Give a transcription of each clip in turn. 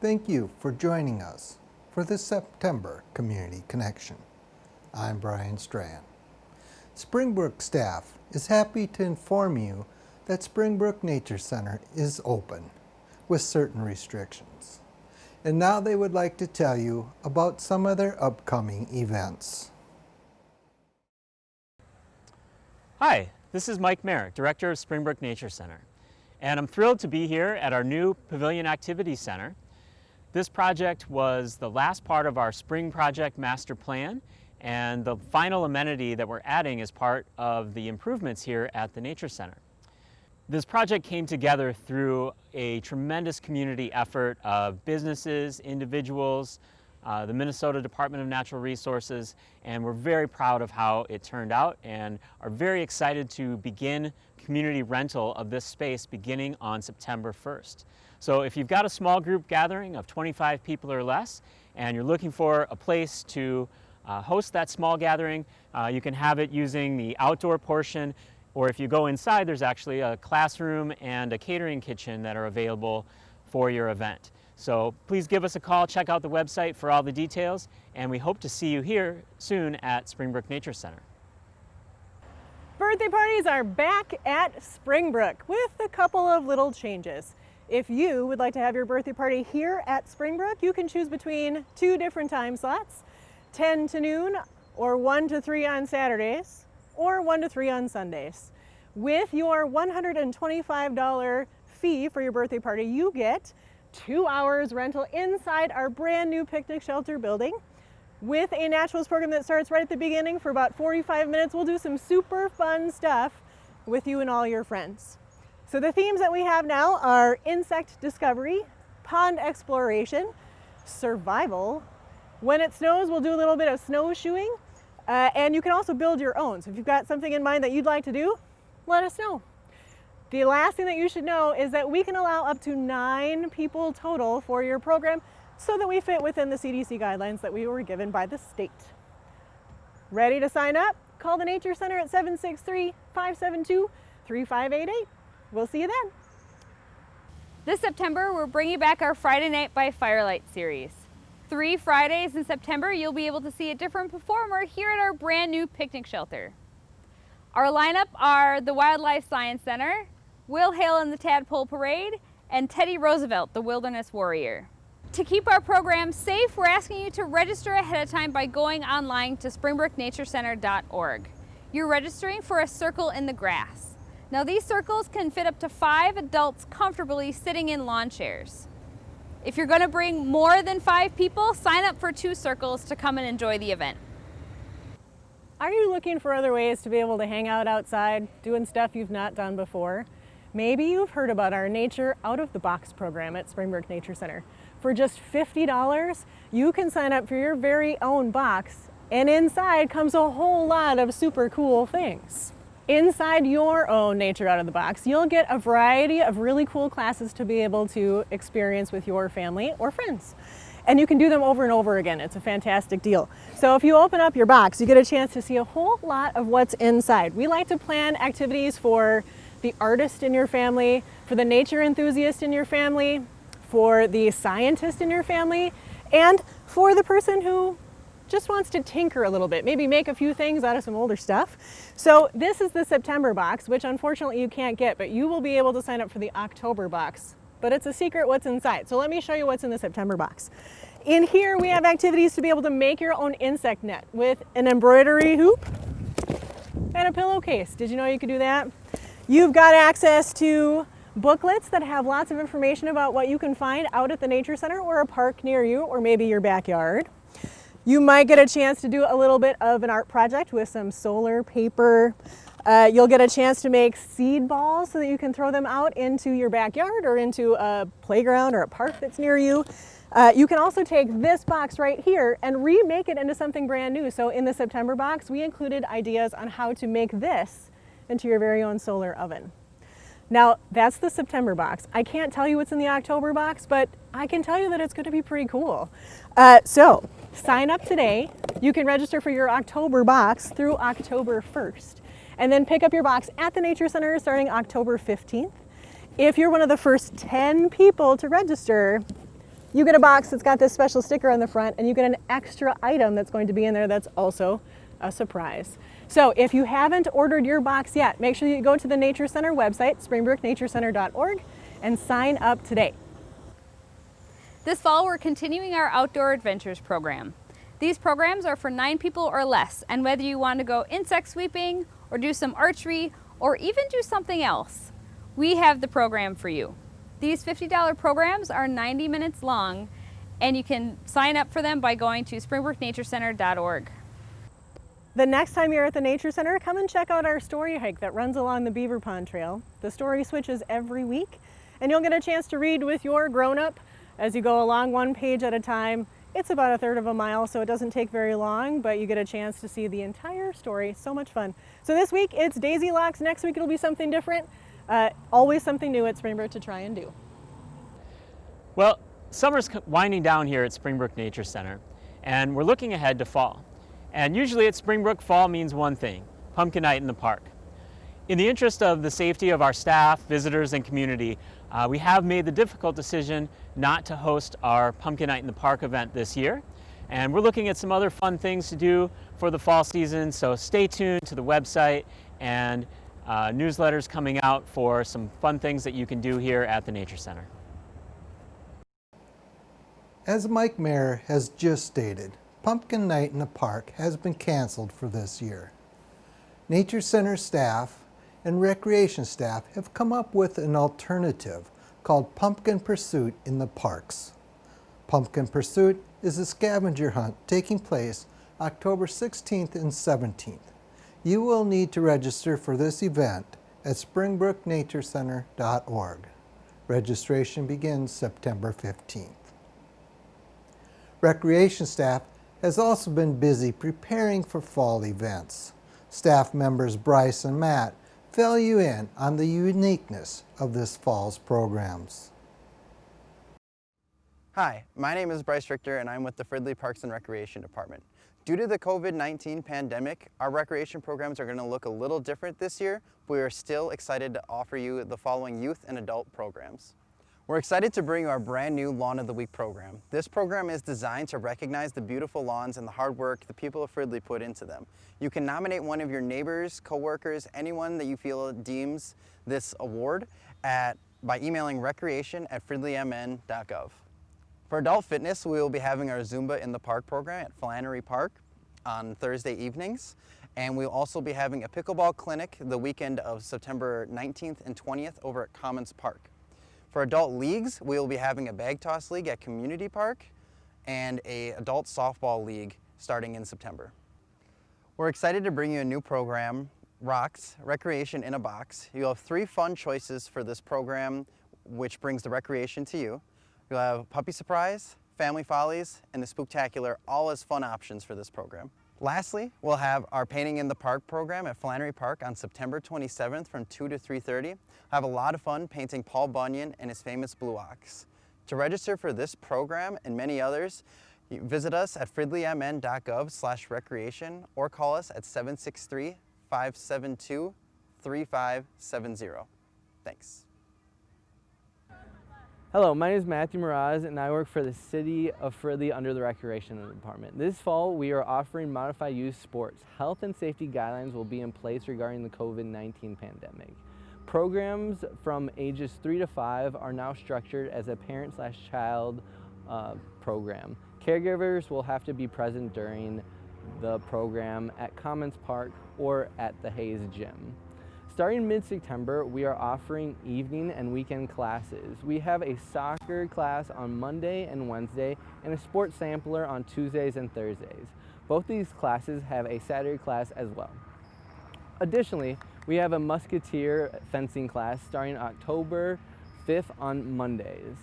Thank you for joining us for the September Community Connection. I'm Brian Strand. Springbrook staff is happy to inform you that Springbrook Nature Center is open with certain restrictions. And now they would like to tell you about some of their upcoming events. Hi, this is Mike Merrick, Director of Springbrook Nature Center, and I'm thrilled to be here at our new Pavilion Activity Center. This project was the last part of our Spring Project Master Plan, and the final amenity that we're adding is part of the improvements here at the Nature Center. This project came together through a tremendous community effort of businesses, individuals, the Minnesota Department of Natural Resources, and we're very proud of how it turned out and are very excited to begin community rental of this space beginning on September 1st. So if you've got a small group gathering of 25 people or less and you're looking for a place to host that small gathering, you can have it using the outdoor portion, or if you go inside, there's actually a classroom and a catering kitchen that are available for your event. So please give us a call, check out the website for all the details, and we hope to see you here soon at Springbrook Nature Center. Birthday parties are back at Springbrook with a couple of little changes. If you would like to have your birthday party here at Springbrook, you can choose between two different time slots, 10 to noon or 1 to 3 on Saturdays or 1 to 3 on Sundays. With your $125 fee for your birthday party, you get 2 hours rental inside our brand new picnic shelter building with a naturalist program that starts right at the beginning for about 45 minutes. We'll do some super fun stuff with you and all your friends. So the themes that we have now are insect discovery, pond exploration, survival. When it snows, we'll do a little bit of snowshoeing, and you can also build your own. So if you've got something in mind that you'd like to do, let us know. The last thing that you should know is that we can allow up to 9 people total for your program so that we fit within the CDC guidelines that we were given by the state. Ready to sign up? Call the Nature Center at 763-572-3588. We'll see you then. This September, we're bringing back our Friday Night by Firelight series. 3 Fridays in September, you'll be able to see a different performer here at our brand new picnic shelter. Our lineup are the Wildlife Science Center, Will Hale and the Tadpole Parade, and Teddy Roosevelt, the Wilderness Warrior. To keep our program safe, we're asking you to register ahead of time by going online to springbrooknaturecenter.org. You're registering for a circle in the grass. Now these circles can fit up to 5 adults comfortably sitting in lawn chairs. If you're going to bring more than 5 people, sign up for 2 circles to come and enjoy the event. Are you looking for other ways to be able to hang out outside, doing stuff you've not done before? Maybe you've heard about our Nature Out of the Box program at Springbrook Nature Center. For just $50, you can sign up for your very own box, and inside comes a whole lot of super cool things. Inside your own Nature Out of the Box, you'll get a variety of really cool classes to be able to experience with your family or friends. And you can do them over and over again. It's a fantastic deal. So if you open up your box, you get a chance to see a whole lot of what's inside. We like to plan activities for the artist in your family, for the nature enthusiast in your family, for the scientist in your family, and for the person who just wants to tinker a little bit, maybe make a few things out of some older stuff. So this is the September box, which unfortunately you can't get, but you will be able to sign up for the October box. But it's a secret what's inside. So let me show you what's in the September box. In here we have activities to be able to make your own insect net with an embroidery hoop and a pillowcase. Did you know you could do that? You've got access to booklets that have lots of information about what you can find out at the Nature Center or a park near you, or maybe your backyard. You might get a chance to do a little bit of an art project with some solar paper. You'll get a chance to make seed balls so that you can throw them out into your backyard or into a playground or a park that's near you. You can also take this box right here and remake it into something brand new. So in the September box, we included ideas on how to make this into your very own solar oven. Now, that's the September box. I can't tell you what's in the October box, but I can tell you that it's going to be pretty cool. So sign up today. You can register for your October box through October 1st, and then pick up your box at the Nature Center starting October 15th. If you're one of the first 10 people to register, you get a box that's got this special sticker on the front, and you get an extra item that's going to be in there that's also a surprise. So if you haven't ordered your box yet, make sure you go to the Nature Center website, springbrooknaturecenter.org, and sign up today. This fall, we're continuing our Outdoor Adventures program. These programs are for 9 people or less, and whether you want to go insect sweeping, or do some archery, or even do something else, we have the program for you. These $50 programs are 90 minutes long, and you can sign up for them by going to springbrooknaturecenter.org. The next time you're at the Nature Center, come and check out our story hike that runs along the Beaver Pond Trail. The story switches every week, and you'll get a chance to read with your grown-up as you go along, one page at a time. It's about 1/3 of a mile, so it doesn't take very long, but you get a chance to see the entire story. So much fun. So this week it's daisy locks. Next week it'll be something different. Always something new at Springbrook to try and do. Well, summer's winding down here at Springbrook Nature Center, and we're looking ahead to fall. And usually at Springbrook, fall means one thing: pumpkin night in the park. In the interest of the safety of our staff, visitors, and community, we have made the difficult decision not to host our Pumpkin Night in the Park event this year. And we're looking at some other fun things to do for the fall season, so stay tuned to the website and newsletters coming out for some fun things that you can do here at the Nature Center. As Mike Mayer has just stated, Pumpkin Night in the Park has been canceled for this year. Nature Center staff and recreation staff have come up with an alternative called Pumpkin Pursuit in the Parks. Pumpkin Pursuit is a scavenger hunt taking place October 16th and 17th. You will need to register for this event at springbrooknaturecenter.org. Registration begins September 15th. Recreation staff has also been busy preparing for fall events. Staff members Bryce and Matt fill you in on the uniqueness of this fall's programs. Hi, my name is Bryce Richter and I'm with the Fridley Parks and Recreation Department. Due to the COVID-19 pandemic, our recreation programs are going to look a little different this year, but we are still excited to offer you the following youth and adult programs. We're excited to bring you our brand new Lawn of the Week program. This program is designed to recognize the beautiful lawns and the hard work the people of Fridley put into them. You can nominate one of your neighbors, coworkers, anyone that you feel deems this award by emailing recreation@fridleymn.gov. For adult fitness, we will be having our Zumba in the Park program at Flannery Park on Thursday evenings. And we'll also be having a pickleball clinic the weekend of September 19th and 20th over at Commons Park. For adult leagues, we will be having a bag toss league at Community Park and an adult softball league starting in September. We're excited to bring you a new program, ROCKS, Recreation in a Box. You'll have 3 fun choices for this program, which brings the recreation to you. You'll have Puppy Surprise, Family Follies, and the Spooktacular, all as fun options for this program. Lastly, we'll have our Painting in the Park program at Flannery Park on September 27th from 2 to 3:30. We'll have a lot of fun painting Paul Bunyan and his famous blue ox. To register for this program and many others, you visit us at fridleymn.gov/recreation or call us at 763-572-3570. Thanks. Hello, my name is Matthew Miraz and I work for the City of Fridley under the Recreation Department. This fall we are offering modified youth sports. Health and safety guidelines will be in place regarding the COVID-19 pandemic. Programs from ages 3 to 5 are now structured as a parent/child program. Caregivers will have to be present during the program at Commons Park or at the Hayes Gym. Starting mid-September, we are offering evening and weekend classes. We have a soccer class on Monday and Wednesday and a sports sampler on Tuesdays and Thursdays. Both these classes have a Saturday class as well. Additionally, we have a musketeer fencing class starting October 5th on Mondays.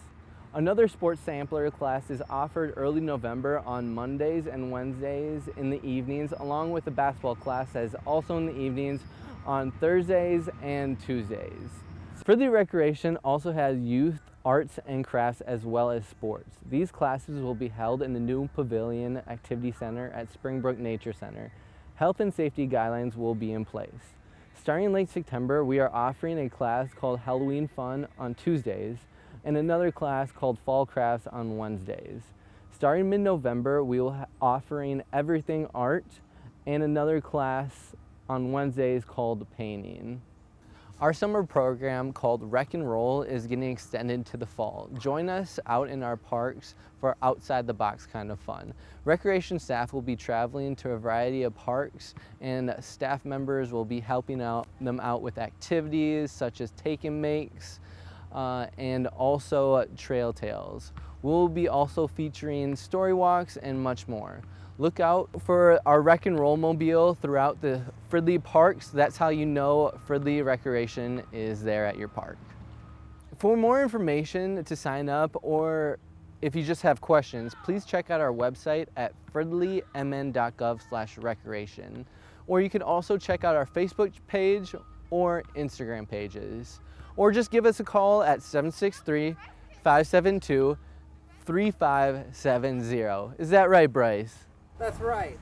Another sports sampler class is offered early November on Mondays and Wednesdays in the evenings, along with a basketball class that is also in the evenings on Thursdays and Tuesdays. Fridley Recreation also has youth, arts and crafts as well as sports. These classes will be held in the new Pavilion Activity Center at Springbrook Nature Center. Health and safety guidelines will be in place. Starting late September, we are offering a class called Halloween Fun on Tuesdays. and another class called Fall Crafts on Wednesdays. Starting mid-November, we will be offering Everything Art and another class on Wednesdays called Painting. Our summer program called Rec and Roll is getting extended to the fall. Join us out in our parks for outside the box kind of fun. Recreation staff will be traveling to a variety of parks, and staff members will be helping them out with activities such as take and makes and also trail tales. We'll be also featuring story walks and much more. Look out for our Rec and Roll mobile throughout the Fridley parks. That's how you know Fridley Recreation is there at your park. For more information to sign up, or if you just have questions, please check out our website at fridleymn.gov/recreation. Or you can also check out our Facebook page or Instagram pages. Or just give us a call at 763-572-3570. Is that right, Bryce? That's right.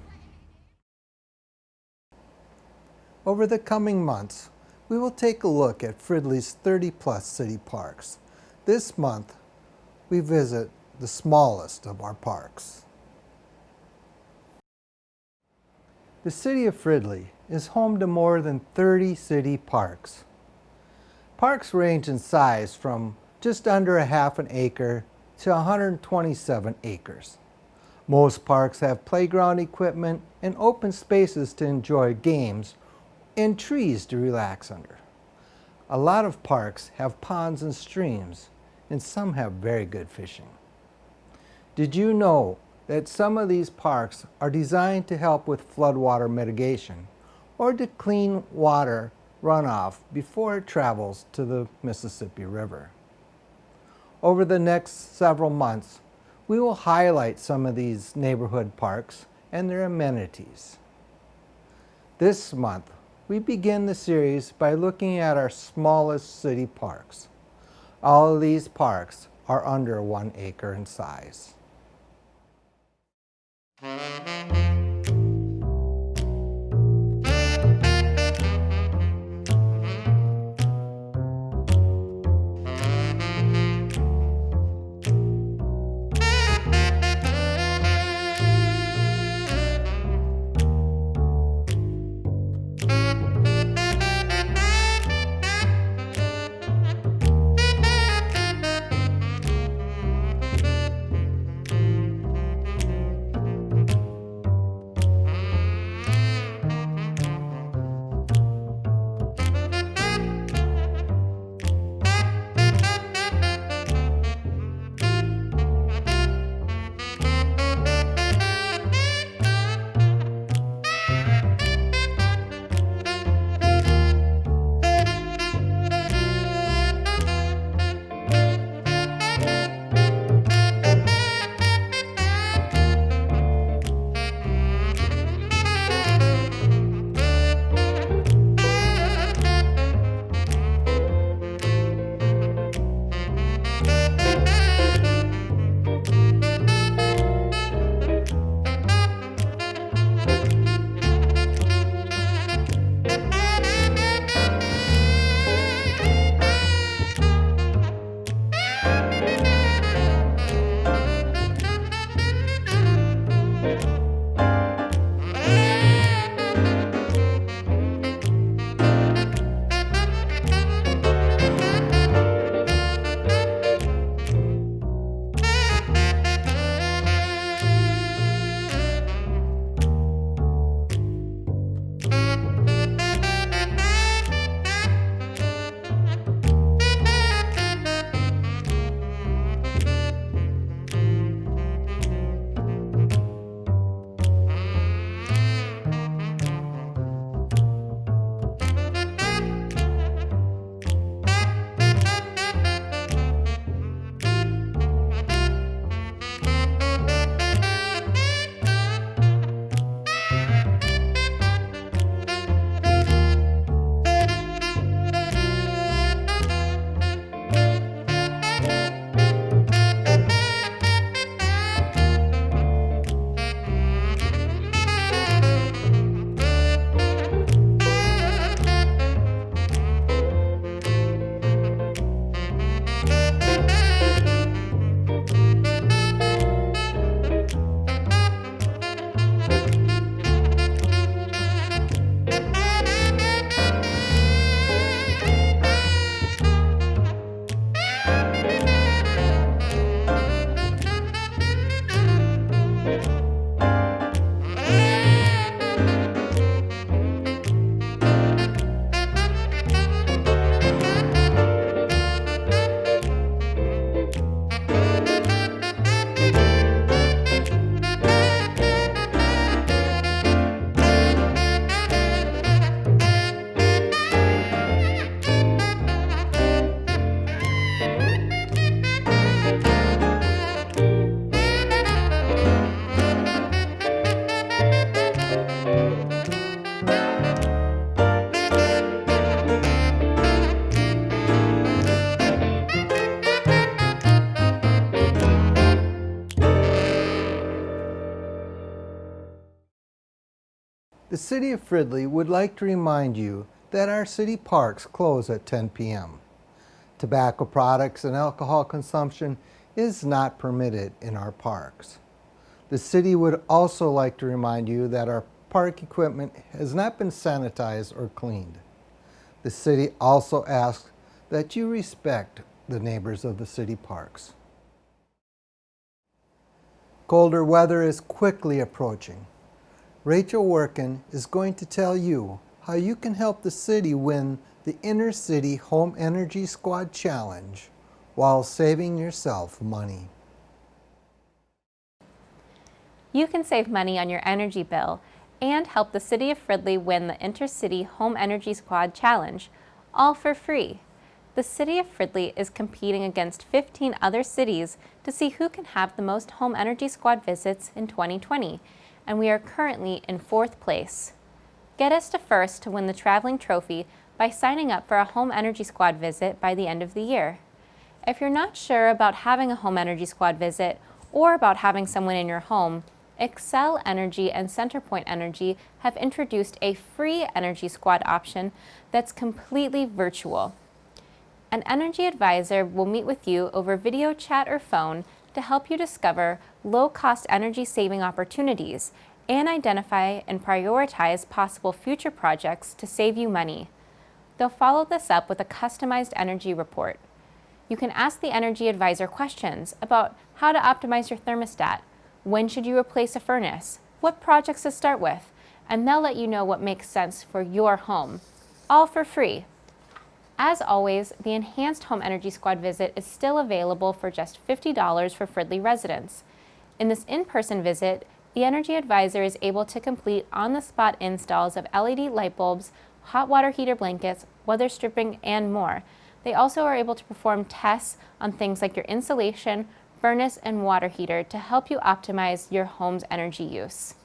Over the coming months, we will take a look at Fridley's 30-plus city parks. This month, we visit the smallest of our parks. The city of Fridley is home to more than 30 city parks. Parks range in size from just under a half an acre to 127 acres. Most parks have playground equipment and open spaces to enjoy games and trees to relax under. A lot of parks have ponds and streams, and some have very good fishing. Did you know that some of these parks are designed to help with floodwater mitigation or to clean water runoff before it travels to the Mississippi River? Over the next several months, we will highlight some of these neighborhood parks and their amenities. This month, we begin the series by looking at our smallest city parks. All of these parks are under 1 acre in size. The City of Fridley would like to remind you that our city parks close at 10 p.m. Tobacco products and alcohol consumption is not permitted in our parks. The city would also like to remind you that our park equipment has not been sanitized or cleaned. The city also asks that you respect the neighbors of the city parks. Colder weather is quickly approaching. Rachel Workin is going to tell you how you can help the city win the Inner City Home Energy Squad Challenge while saving yourself money. You can save money on your energy bill and help the City of Fridley win the Intercity Home Energy Squad Challenge, all for free. The City of Fridley is competing against 15 other cities to see who can have the most Home Energy Squad visits in 2020, and we are currently in 4th place. Get us to first to win the traveling trophy by signing up for a Home Energy Squad visit by the end of the year. If you're not sure about having a Home Energy Squad visit or about having someone in your home, Excel Energy and Centerpoint Energy have introduced a free Energy Squad option that's completely virtual. An energy advisor will meet with you over video chat or phone to help you discover low-cost energy saving opportunities and identify and prioritize possible future projects to save you money. They'll follow this up with a customized energy report. You can ask the energy advisor questions about how to optimize your thermostat, when should you replace a furnace, what projects to start with, and they'll let you know what makes sense for your home, all for free. As always, the Enhanced Home Energy Squad visit is still available for just $50 for Fridley residents. In this in-person visit, the energy advisor is able to complete on-the-spot installs of LED light bulbs, hot water heater blankets, weather stripping, and more. They also are able to perform tests on things like your insulation, furnace, and water heater to help you optimize your home's energy use.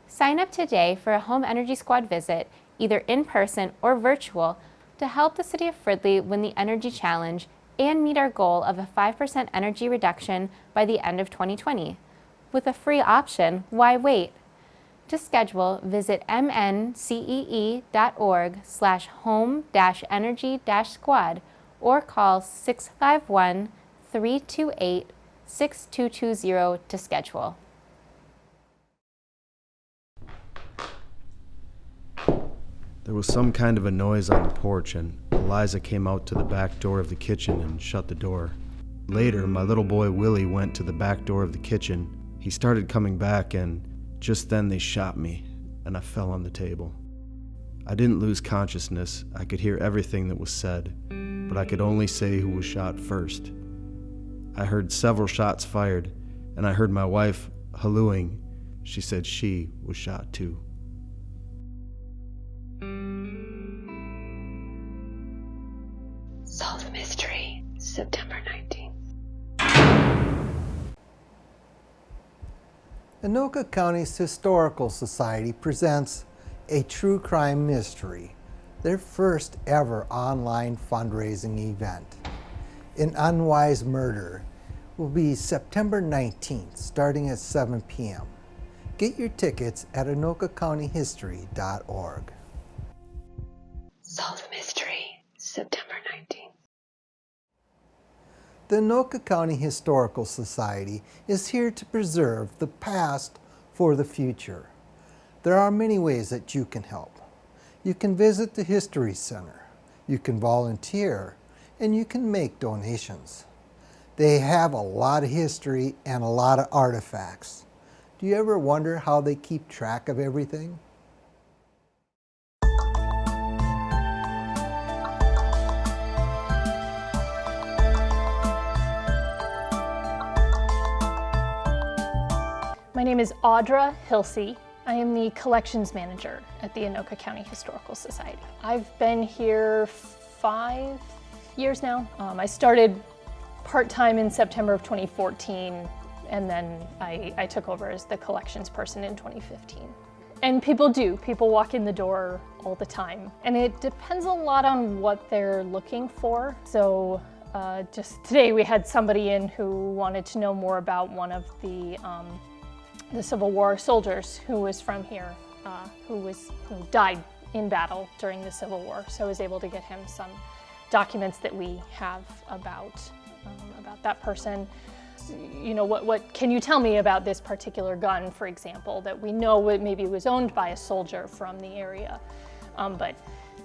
Sign up today for a Home Energy Squad visit, either in person or virtual, to help the City of Fridley win the Energy Challenge and meet our goal of a 5% energy reduction by the end of 2020. With a free option, why wait? To schedule, visit mncee.org/home-energy-squad or call 651-328-6220 to schedule. There was some kind of a noise on the porch, and Eliza came out to the back door of the kitchen and shut the door. Later, my little boy Willie went to the back door of the kitchen. He started coming back, and just then they shot me, and I fell on the table. I didn't lose consciousness. I could hear everything that was said, but I could only say who was shot first. I heard several shots fired, and I heard my wife hallooing. She said she was shot too. Solve the mystery, September 19th. Anoka County's Historical Society presents a true crime mystery, their first ever online fundraising event. An Unwise Murder will be September 19th, starting at 7 p.m. Get your tickets at anokacountyhistory.org. Solve the mystery, September 19th. The Anoka County Historical Society is here to preserve the past for the future. There are many ways that you can help. You can visit the History Center, you can volunteer, and you can make donations. They have a lot of history and a lot of artifacts. Do you ever wonder how they keep track of everything? My name is Audra Hilsey. I am the collections manager at the Anoka County Historical Society. I've been here 5 years now. I started part-time in September of 2014, and then I took over as the collections person in 2015. And people walk in the door all the time. And it depends a lot on what they're looking for. So just today we had somebody in who wanted to know more about one of the Civil War soldiers who was from here. who died in battle during the Civil War. So I was able to get him some documents that we have about that person. You know, what can you tell me about this particular gun, for example, that we know maybe was owned by a soldier from the area, but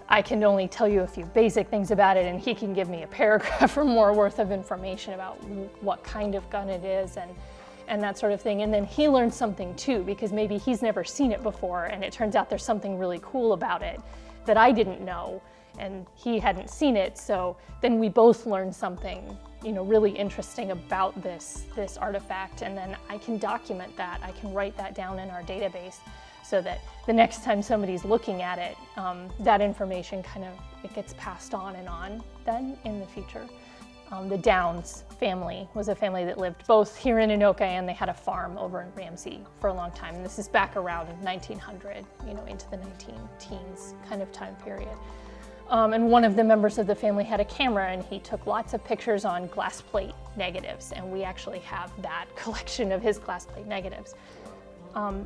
I can only tell you a few basic things about it, and he can give me a paragraph or more worth of information about what kind of gun it is and that sort of thing. And then he learns something too, because maybe he's never seen it before, and it turns out there's something really cool about it that I didn't know, and he hadn't seen it. So then we both learn something, you know, really interesting about this artifact, and then I can document that. I can write that down in our database so that the next time somebody's looking at it, that information it gets passed on then in the future. The Downs family was a family that lived both here in Anoka, and they had a farm over in Ramsey for a long time. And this is back around 1900, you know, into the 19-teens kind of time period. And one of the members of the family had a camera, and he took lots of pictures on glass plate negatives, and we actually have that collection of his glass plate negatives.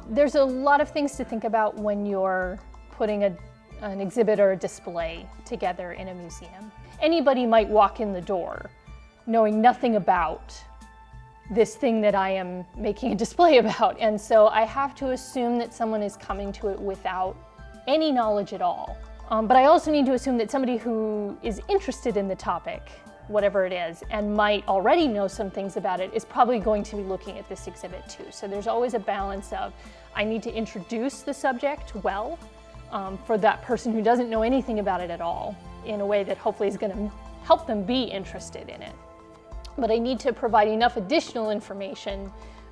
There's a lot of things to think about when you're putting an exhibit or a display together in a museum. Anybody might walk in the door knowing nothing about this thing that I am making a display about, and so I have to assume that someone is coming to it without any knowledge at all. But I also need to assume that somebody who is interested in the topic, whatever it is, and might already know some things about it, is probably going to be looking at this exhibit too. So there's always a balance of, I need to introduce the subject well for that person who doesn't know anything about it at all, in a way that hopefully is going to help them be interested in it. But I need to provide enough additional information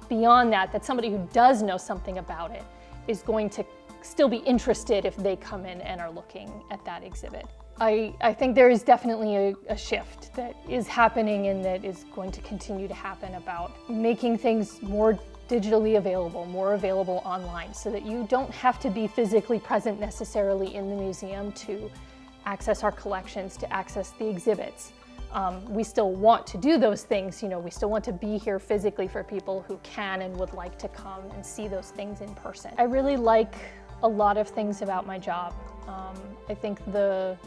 beyond that somebody who does know something about it is going to still be interested if they come in and are looking at that exhibit. I think there is definitely a shift that is happening and that is going to continue to happen about making things more digitally available, more available online, so that you don't have to be physically present necessarily in the museum to access our collections, to access the exhibits. We still want to do those things, you know, we still want to be here physically for people who can and would like to come and see those things in person. I really like a lot of things about my job. I think the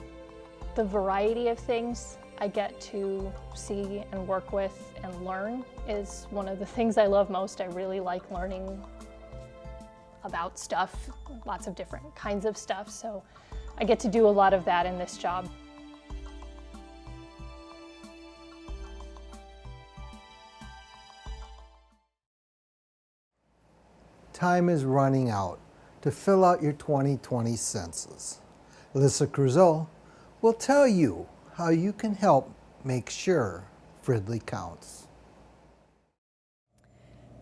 variety of things I get to see and work with and learn is one of the things I love most. I really like learning about stuff, lots of different kinds of stuff, so I get to do a lot of that in this job. Time is running out to fill out your 2020 census. Alyssa Crusoe will tell you how you can help make sure Fridley counts.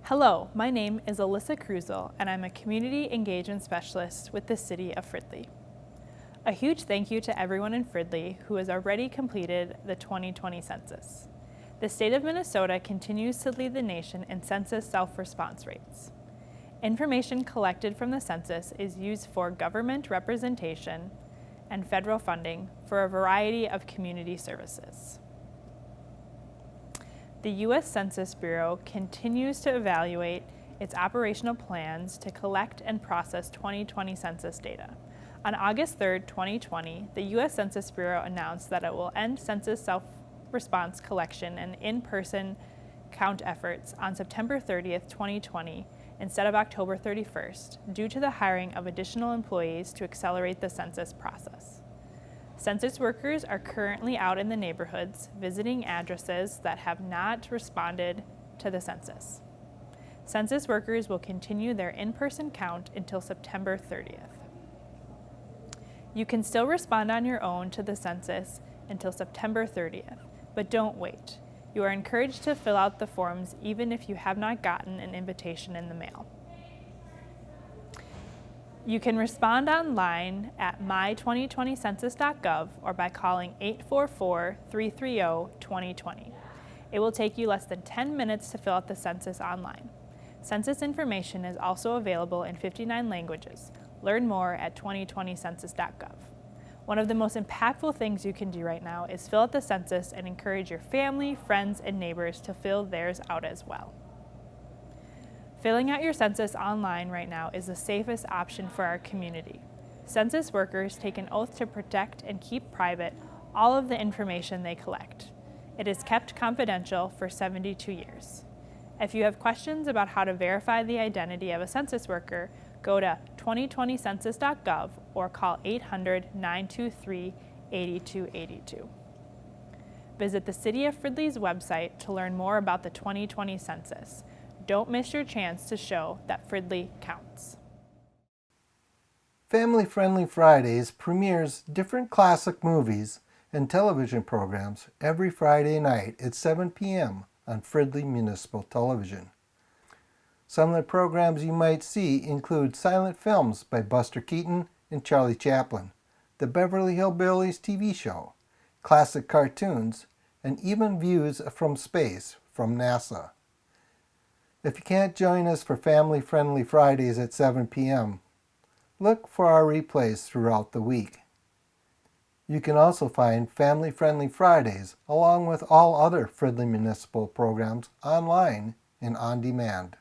Hello, my name is Alyssa Crusoe, and I'm a Community Engagement Specialist with the City of Fridley. A huge thank you to everyone in Fridley who has already completed the 2020 census. The state of Minnesota continues to lead the nation in census self-response rates. Information collected from the census is used for government representation and federal funding for a variety of community services. The U.S. Census Bureau continues to evaluate its operational plans to collect and process 2020 census data. On August 3, 2020, the U.S. Census Bureau announced that it will end census self-response collection and in-person count efforts on September 30th, 2020, instead of October 31st, due to the hiring of additional employees to accelerate the census process. Census workers are currently out in the neighborhoods visiting addresses that have not responded to the census. Census workers will continue their in-person count until September 30th. You can still respond on your own to the census until September 30th, but don't wait. You are encouraged to fill out the forms even if you have not gotten an invitation in the mail. You can respond online at my2020census.gov or by calling 844-330-2020. It will take you less than 10 minutes to fill out the census online. Census information is also available in 59 languages. Learn more at 2020census.gov. One of the most impactful things you can do right now is fill out the census and encourage your family, friends, and neighbors to fill theirs out as well. Filling out your census online right now is the safest option for our community. Census workers take an oath to protect and keep private all of the information they collect. It is kept confidential for 72 years. If you have questions about how to verify the identity of a census worker, go to 2020census.gov or call 800-923-8282. Visit the City of Fridley's website to learn more about the 2020 census. Don't miss your chance to show that Fridley counts. Family Friendly Fridays premieres different classic movies and television programs every Friday night at 7 p.m. on Fridley Municipal Television. Some of the programs you might see include silent films by Buster Keaton and Charlie Chaplin, the Beverly Hillbillies TV show, classic cartoons, and even views from space from NASA. If you can't join us for Family Friendly Fridays at 7 p.m., look for our replays throughout the week. You can also find Family Friendly Fridays along with all other Fridley Municipal programs online and on demand.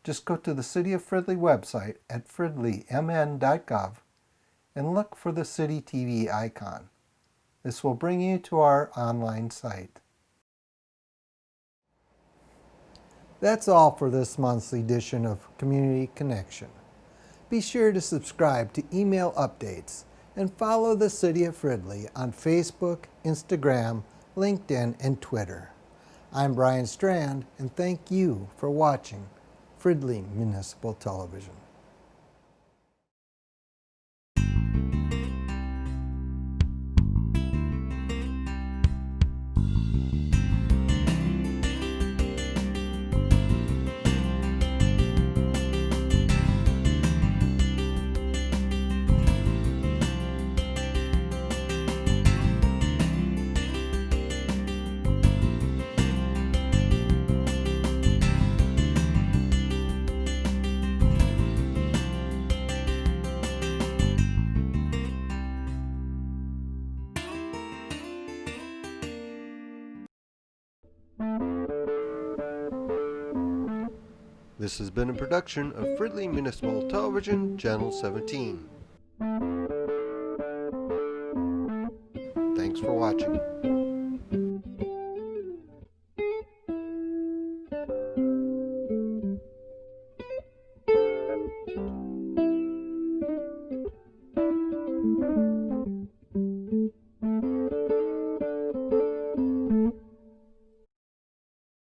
Just go to the City of Fridley website at fridleymn.gov and look for the City TV icon. This will bring you to our online site. That's all for this month's edition of Community Connection. Be sure to subscribe to email updates and follow the City of Fridley on Facebook, Instagram, LinkedIn, and Twitter. I'm Brian Strand, and thank you for watching Fridley Municipal Television. This has been a production of Fridley Municipal Television, Channel 17. Thanks for watching.